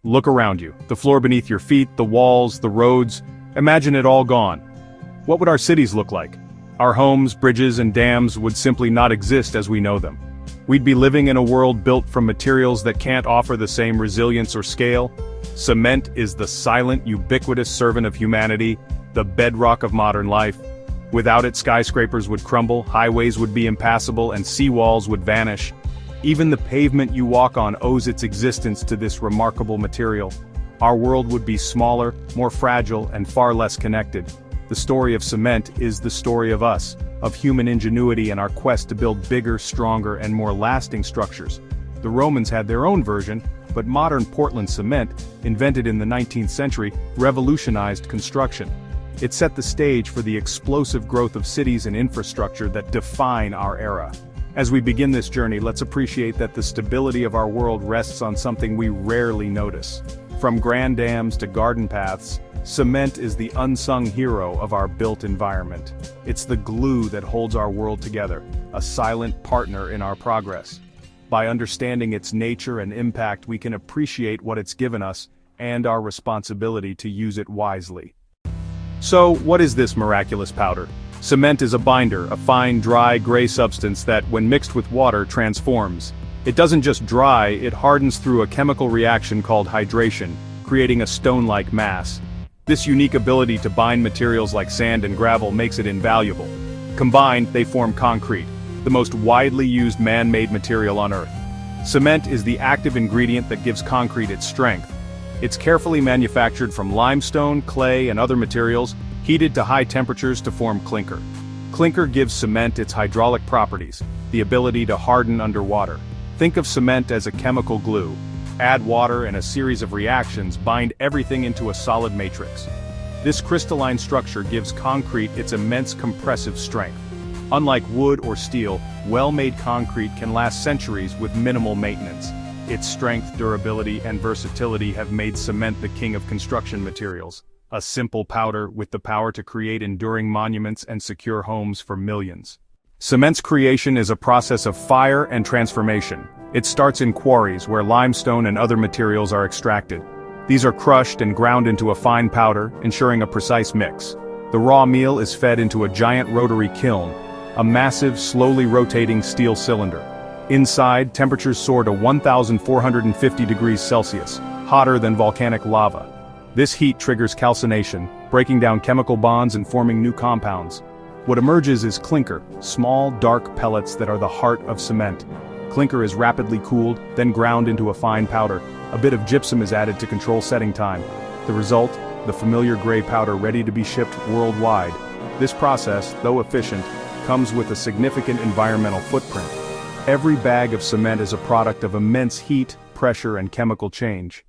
Look around you. The floor beneath your feet, the walls, the roads. Imagine it all gone. What would our cities look like? Our homes, bridges, and dams would simply not exist as we know them. We'd be living in a world built from materials that can't offer the same resilience or scale. Cement is the silent, ubiquitous servant of humanity, the bedrock of modern life. Without it, skyscrapers would crumble, highways would be impassable, and seawalls would vanish. Even the pavement you walk on owes its existence to this remarkable material. Our world would be smaller, more fragile, and far less connected. The story of cement is the story of us, of human ingenuity and our quest to build bigger, stronger, and more lasting structures. The Romans had their own version, but modern Portland cement, invented in the 19th century, revolutionized construction. It set the stage for the explosive growth of cities and infrastructure that define our era. As we begin this journey, let's appreciate that the stability of our world rests on something we rarely notice. From grand dams to garden paths, cement is the unsung hero of our built environment. It's the glue that holds our world together, a silent partner in our progress. By understanding its nature and impact, we can appreciate what it's given us and our responsibility to use it wisely. So, what is this miraculous powder? Cement is a binder, a fine, dry, gray substance that, when mixed with water, transforms. It doesn't just dry, it hardens through a chemical reaction called hydration, creating a stone-like mass. This unique ability to bind materials like sand and gravel makes it invaluable. Combined, they form concrete, the most widely used man-made material on Earth. Cement is the active ingredient that gives concrete its strength. It's carefully manufactured from limestone, clay, and other materials, heated to high temperatures to form clinker. Clinker gives cement its hydraulic properties, the ability to harden underwater. Think of cement as a chemical glue. Add water and a series of reactions bind everything into a solid matrix. This crystalline structure gives concrete its immense compressive strength. Unlike wood or steel, well-made concrete can last centuries with minimal maintenance. Its strength, durability, and versatility have made cement the king of construction materials. A simple powder with the power to create enduring monuments and secure homes for millions. Cement's creation is a process of fire and transformation. It starts in quarries where limestone and other materials are extracted. These are crushed and ground into a fine powder, ensuring a precise mix. The raw meal is fed into a giant rotary kiln, a massive, slowly rotating steel cylinder. Inside, temperatures soar to 1,450 degrees Celsius, hotter than volcanic lava. This heat triggers calcination, breaking down chemical bonds and forming new compounds. What emerges is clinker, small, dark pellets that are the heart of cement. Clinker is rapidly cooled, then ground into a fine powder. A bit of gypsum is added to control setting time. The result, the familiar gray powder ready to be shipped worldwide. This process, though efficient, comes with a significant environmental footprint. Every bag of cement is a product of immense heat, pressure, and chemical change.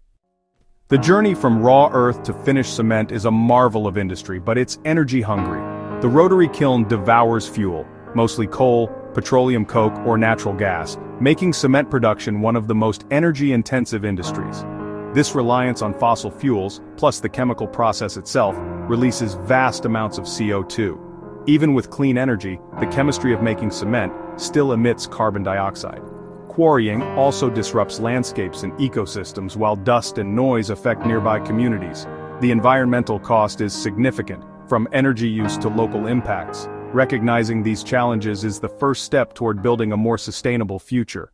The journey from raw earth to finished cement is a marvel of industry, but it's energy-hungry. The rotary kiln devours fuel, mostly coal, petroleum coke, or natural gas, making cement production one of the most energy-intensive industries. This reliance on fossil fuels, plus the chemical process itself, releases vast amounts of CO2. Even with clean energy, the chemistry of making cement still emits carbon dioxide. Quarrying also disrupts landscapes and ecosystems while dust and noise affect nearby communities. The environmental cost is significant, from energy use to local impacts. Recognizing these challenges is the first step toward building a more sustainable future.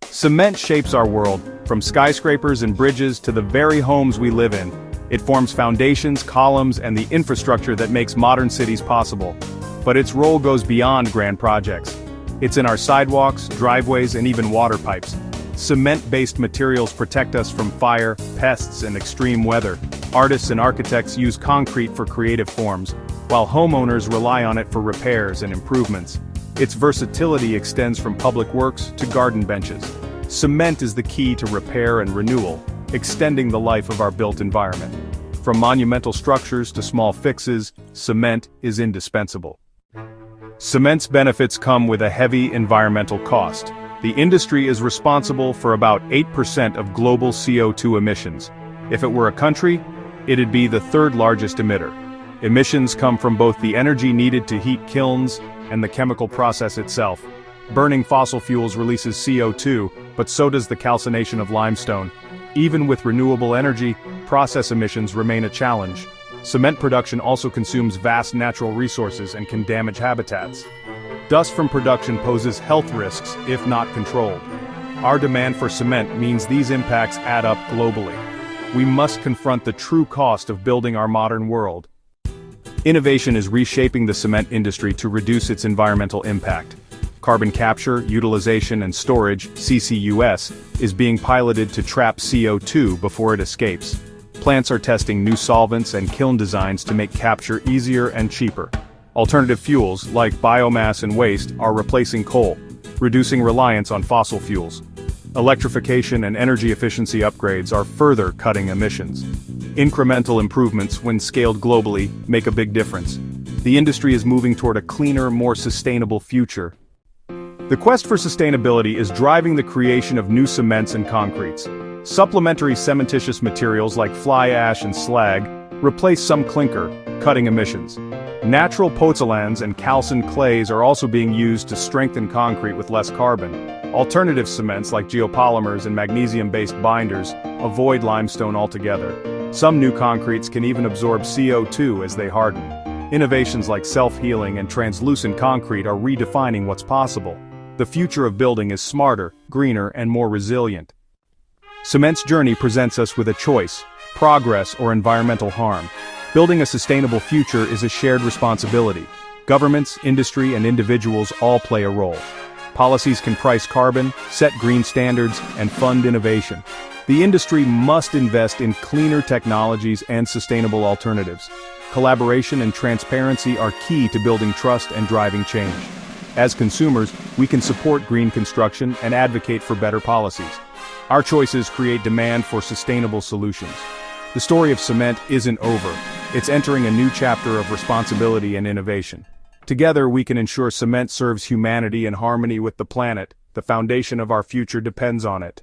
Cement shapes our world, from skyscrapers and bridges to the very homes we live in. It forms foundations, columns, and the infrastructure that makes modern cities possible. But its role goes beyond grand projects. It's in our sidewalks, driveways, and even water pipes. Cement-based materials protect us from fire, pests, and extreme weather. Artists and architects use concrete for creative forms, while homeowners rely on it for repairs and improvements. Its versatility extends from public works to garden benches. Cement is the key to repair and renewal, extending the life of our built environment. From monumental structures to small fixes, cement is indispensable. Cement's benefits come with a heavy environmental cost. The industry is responsible for about 8% of global CO2 emissions. If it were a country, it'd be the third largest emitter. Emissions come from both the energy needed to heat kilns and the chemical process itself. Burning fossil fuels releases CO2, but so does the calcination of limestone. Even with renewable energy, process emissions remain a challenge. Cement production also consumes vast natural resources and can damage habitats. Dust from production poses health risks if not controlled. Our demand for cement means these impacts add up globally. We must confront the true cost of building our modern world. Innovation is reshaping the cement industry to reduce its environmental impact. Carbon capture, utilization and storage, CCUS, is being piloted to trap CO2 before it escapes. Plants are testing new solvents and kiln designs to make capture easier and cheaper. Alternative fuels, like biomass and waste, are replacing coal, reducing reliance on fossil fuels. Electrification and energy efficiency upgrades are further cutting emissions. Incremental improvements, when scaled globally, make a big difference. The industry is moving toward a cleaner, more sustainable future. The quest for sustainability is driving the creation of new cements and concretes. Supplementary cementitious materials like fly ash and slag replace some clinker, cutting emissions. Natural pozzolans and calcined clays are also being used to strengthen concrete with less carbon. Alternative cements like geopolymers and magnesium-based binders avoid limestone altogether. Some new concretes can even absorb CO2 as they harden. Innovations like self-healing and translucent concrete are redefining what's possible. The future of building is smarter, greener, and more resilient. Cement's journey presents us with a choice: progress or environmental harm. Building a sustainable future is a shared responsibility. Governments, industry, and individuals all play a role. Policies can price carbon, set green standards, and fund innovation. The industry must invest in cleaner technologies and sustainable alternatives. Collaboration and transparency are key to building trust and driving change. As consumers, we can support green construction and advocate for better policies. Our choices create demand for sustainable solutions. The story of cement isn't over. It's entering a new chapter of responsibility and innovation. Together we can ensure cement serves humanity in harmony with the planet. The foundation of our future depends on it.